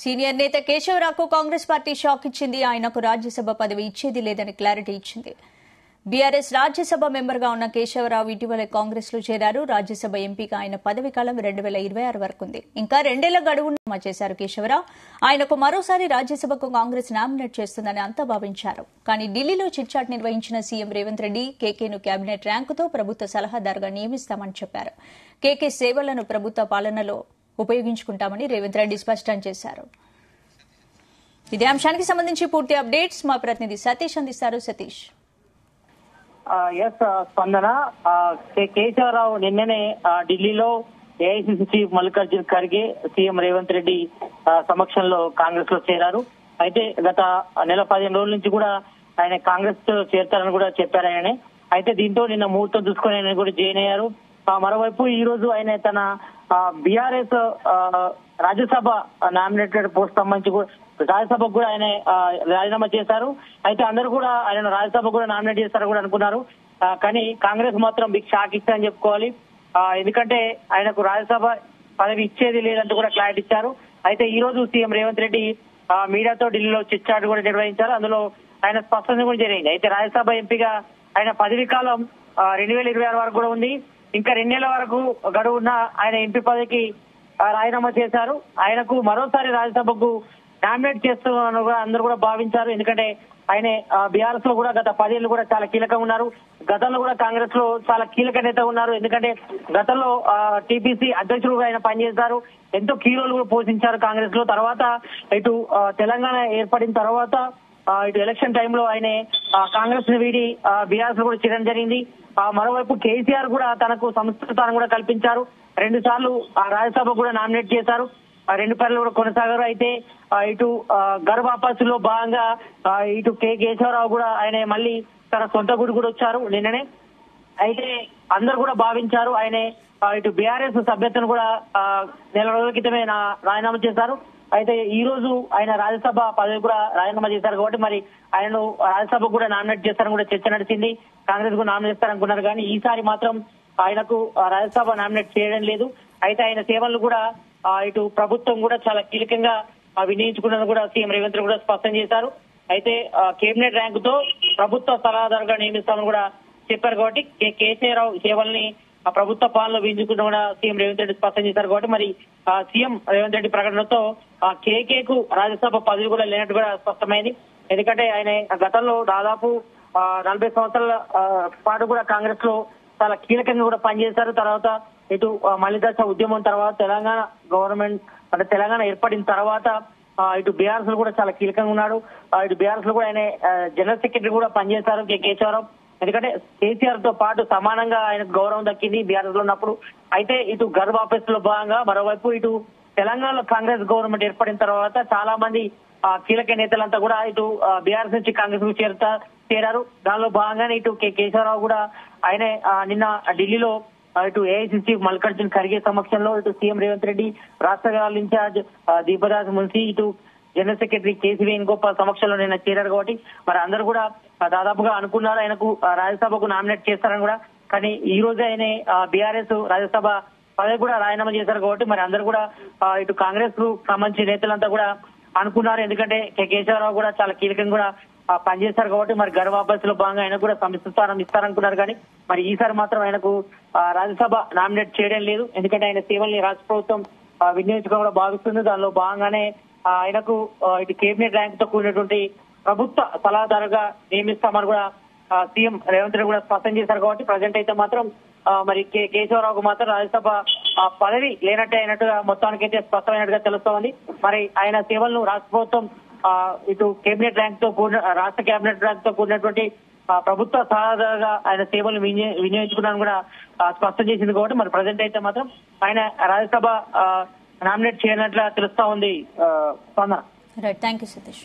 Senior నేత కేశవరావుకు Congress party shock ఇచ్చింది. ఆయనకు రాజ్యసభ పదవి ఇచ్చేది లేదని క్లారిటీ ఇచ్చింది. బీఆర్ఎస్ రాజ్యసభ మెంబర్గా ఉన్న కేశవరావు ఇటీవలే కాంగ్రెస్ లో చేరారు. రాజ్యసభ ఎంపీగా ఆయన పదవి కాలం 2026 వరకు ఉంది. ఇంకా 2 ఏళ్ల గడువును జమ చేశారు కేశవరావు. ఆయనకు మరోసారి రాజ్యసభకు కాంగ్రెస్ నామినేట్ చేస్తుందని అంతా భావించారు. కానీ ఢిల్లీలో చిట్చాట్ నిర్వహించిన సీఎం రేవంత్ రెడ్డి కేకేను కేబినెట్ ర్యాంకుతో ప్రభుత్వ సలహాదారుగా నియమిస్తామని చెప్పారు. కేకే సేవలను ప్రభుత్వ పాలనలో ఉపయోగించుకుంటామని రేవంత్ రెడ్డి స్పష్టం చేశారు. ఇదే అంశానికి సంబంధించి పూర్తి అప్డేట్స్ మా ప్రతినిధి సతీష్ అందిస్తారు. సతీష్. స్పందన, కేశవరావు నిన్ననే ఢిల్లీలో AICC chief Mallikarjun Kharge, CM Revanth Reddy సమక్షంలో కాంగ్రెస్ లో చేరారు. అయితే గత నెల 15 రోజుల నుంచి కూడా ఆయన కాంగ్రెస్ చేరతారని కూడా చెప్పారు ఆయనే. అయితే దీంతో నిన్న ముహూర్తం చూసుకుని ఆయన కూడా జాయిన్ అయ్యారు. మరోవైపు ఈ రోజు ఆయన తన బీఆర్ఎస్ రాజ్యసభ నామినేటెడ్ పోస్ట్ సంబంధించి రాజ్యసభకు కూడా ఆయన రాజీనామా చేశారు. అయితే అందరూ కూడా ఆయన రాజ్యసభ కూడా నామినేట్ చేస్తారని కూడా అనుకున్నారు. కానీ కాంగ్రెస్ మాత్రం బిగ్ షాక్ ఇచ్చారని చెప్పుకోవాలి. ఎందుకంటే ఆయనకు రాజ్యసభ పదవి ఇచ్చేది లేదంటూ కూడా క్లారిటీ ఇచ్చారు. అయితే ఈ రోజు సీఎం రేవంత్ రెడ్డి మీడియాతో ఢిల్లీలో చిట్చాట్ కూడా నిర్వహించారు. అందులో ఆయన స్పష్టత కూడా జరిగింది. అయితే రాజ్యసభ ఎంపీగా ఆయన పదవి కాలం 2026 వరకు కూడా ఉంది. ఇంకా 2 నెలల వరకు గడువున్న ఆయన ఎంపీ పదవికి రాజీనామా చేశారు. ఆయనకు మరోసారి రాజ్యసభకు నామినేట్ చేస్తున్నారు అందరూ కూడా భావించారు. ఎందుకంటే ఆయన బీఆర్ఎస్ లో కూడా గత 10 ఏళ్లు కూడా చాలా కీలకంగా ఉన్నారు. గతంలో కూడా కాంగ్రెస్ లో చాలా కీలక నేత ఉన్నారు. ఎందుకంటే గతంలో టీపీసీ అధ్యక్షుడుగా ఆయన పనిచేశారు. ఎంతో కీ రోల్ కూడా పోషించారు కాంగ్రెస్ లో. తర్వాత ఇటు తెలంగాణ ఏర్పడిన తర్వాత ఇటు ఎలక్షన్ టైంలో ఆయన కాంగ్రెస్ ని వీడి బీఆర్ఎస్ లో కూడా చేరడం జరిగింది. మరోవైపు కేసీఆర్ కూడా తనకు సంస్కృతాన్ని కూడా కల్పించారు. 2 సార్లు రాజ్యసభ కూడా నామినేట్ చేశారు. 2 పేర్లు కూడా కొనసాగారు. అయితే ఇటు గర్భాపాసులో భాగంగా ఇటు కేశవరావు కూడా ఆయన మళ్ళీ తన సొంత గుడి కూడా వచ్చారు నిన్ననే. అయితే అందరూ కూడా భావించారు ఆయన ఇటు బీఆర్ఎస్ సభ్యతను కూడా నెల రోజుల క్రితమే రాజీనామా చేశారు. అయితే ఈ రోజు ఆయన రాజ్యసభ పదవి కూడా రాజీనామా చేశారు కాబట్టి మరి ఆయనను రాజ్యసభ కూడా నామినేట్ చేస్తారని కూడా చర్చ నడిచింది. కాంగ్రెస్ కూడా నామినేట్ చేస్తారనుకున్నారు. కానీ ఈసారి మాత్రం ఆయనకు రాజ్యసభ నామినేట్ చేయడం లేదు. అయితే ఆయన సేవలను కూడా ఇటు ప్రభుత్వం కూడా చాలా కీలకంగా వినియోగించుకున్నది కూడా సీఎం రేవంత్ రెడ్డి కూడా స్పష్టం చేశారు. అయితే కేబినెట్ ర్యాంకుతో ప్రభుత్వ సలహాదారుగా నియమిస్తామని కూడా చెప్పారు. కాబట్టి కేసీఆర్ సేవల్ని ప్రభుత్వ పాలనలో వినియోగించుకున్న కూడా సీఎం రేవంత్ రెడ్డి స్పష్టం చేశారు. కాబట్టి మరి సీఎం రేవంత్ రెడ్డి ప్రకటనతో కేకేకు రాజ్యసభ పదవి కూడా లేనట్టు కూడా స్పష్టమైంది. ఎందుకంటే ఆయన గతంలో దాదాపు 40 సంవత్సరాల పాటు కూడా కాంగ్రెస్ లో చాలా కీలకంగా కూడా పనిచేశారు. తర్వాత ఇటు మలిదశ ఉద్యమం తర్వాత తెలంగాణ గవర్నమెంట్ అంటే తెలంగాణ ఏర్పడిన తర్వాత ఇటు బీఆర్ఎస్ లో కూడా చాలా కీలకంగా ఉన్నాడు. ఇటు బీఆర్ఎస్ లో కూడా ఆయన జనరల్ సెక్రటరీ కూడా పనిచేశారు కేశవరావు. ఎందుకంటే కేసీఆర్ తో పాటు సమానంగా ఆయనకు గౌరవం దక్కింది బీఆర్ఎస్ లో ఉన్నప్పుడు. అయితే ఇటు గర్భ ఆఫీస్ లో భాగంగా మరోవైపు ఇటు తెలంగాణలో కాంగ్రెస్ గవర్నమెంట్ ఏర్పడిన తర్వాత చాలా మంది కీలక నేతలంతా కూడా ఇటు బీఆర్ఎస్ నుంచి కాంగ్రెస్ కు చేరారు. దానిలో భాగంగానే ఇటు కేశవరావు కూడా ఆయన నిన్న ఢిల్లీలో ఇటు ఏఐసీసీ మల్లికార్జున్ ఖర్గే సమక్షంలో ఇటు సీఎం రేవంత్ రెడ్డి, రాష్ట్ర ఇన్ఛార్జ్ దీపదాస్ మున్సీ, ఇటు జనరల్ సెక్రటరీ కేసీ వేణుగోపాల్ సమక్షంలో నిన్న చేరారు. కాబట్టి మరి అందరూ కూడా దాదాపుగా అనుకున్నారు ఆయనకు రాజ్యసభకు నామినేట్ చేస్తారని కూడా. కానీ ఈ రోజు ఆయన బీఆర్ఎస్ రాజ్యసభ పదవి కూడా రాజీనామా చేశారు. కాబట్టి మరి అందరూ కూడా ఇటు కాంగ్రెస్ కు సంబంధించిన నేతలంతా కూడా అనుకున్నారు. ఎందుకంటే కేశవరావు కూడా చాలా కీలకంగా కూడా పనిచేశారు. కాబట్టి మరి గర్భాపాస్ లో భాగంగా ఆయన కూడా సంస్థానం ఇస్తారనుకున్నారు. కానీ మరి ఈసారి మాత్రం ఆయనకు రాజ్యసభ నామినేట్ చేయడం లేదు. ఎందుకంటే ఆయన సేవల్ని రాష్ట్ర ప్రభుత్వం వినియోగించుకోవడం కూడా భావిస్తుంది. దానిలో భాగంగానే ఆయనకు ఇటు కేబినెట్ ర్యాంక్ తో కూడినటువంటి ప్రభుత్వ సలహాదారుగా నియమిస్తామని కూడా సీఎం రేవంత్ రెడ్డి కూడా స్పష్టం చేశారు. కాబట్టి ప్రజెంట్ అయితే మాత్రం మరి కేశవరావుకు మాత్రం రాజ్యసభ పదవి లేనట్టే అయినట్టుగా మొత్తానికైతే స్పష్టమైనట్టుగా తెలుస్తోంది. మరి ఆయన సేవలను రాష్ట్ర ప్రభుత్వం ఇటు కేబినెట్ ర్యాంక్ తో కూడిన రాష్ట్ర కేబినెట్ ర్యాంక్ తో కూడినటువంటి ప్రభుత్వ సలహాదారుగా ఆయన సేవలు వినియోగించుకున్నాను కూడా స్పష్టం చేసింది. కాబట్టి మరి ప్రజెంట్ అయితే మాత్రం ఆయన రాజ్యసభ నామినేట్ చేయనట్లుగా తెలుస్తా ఉంది. Right, thank you Satish.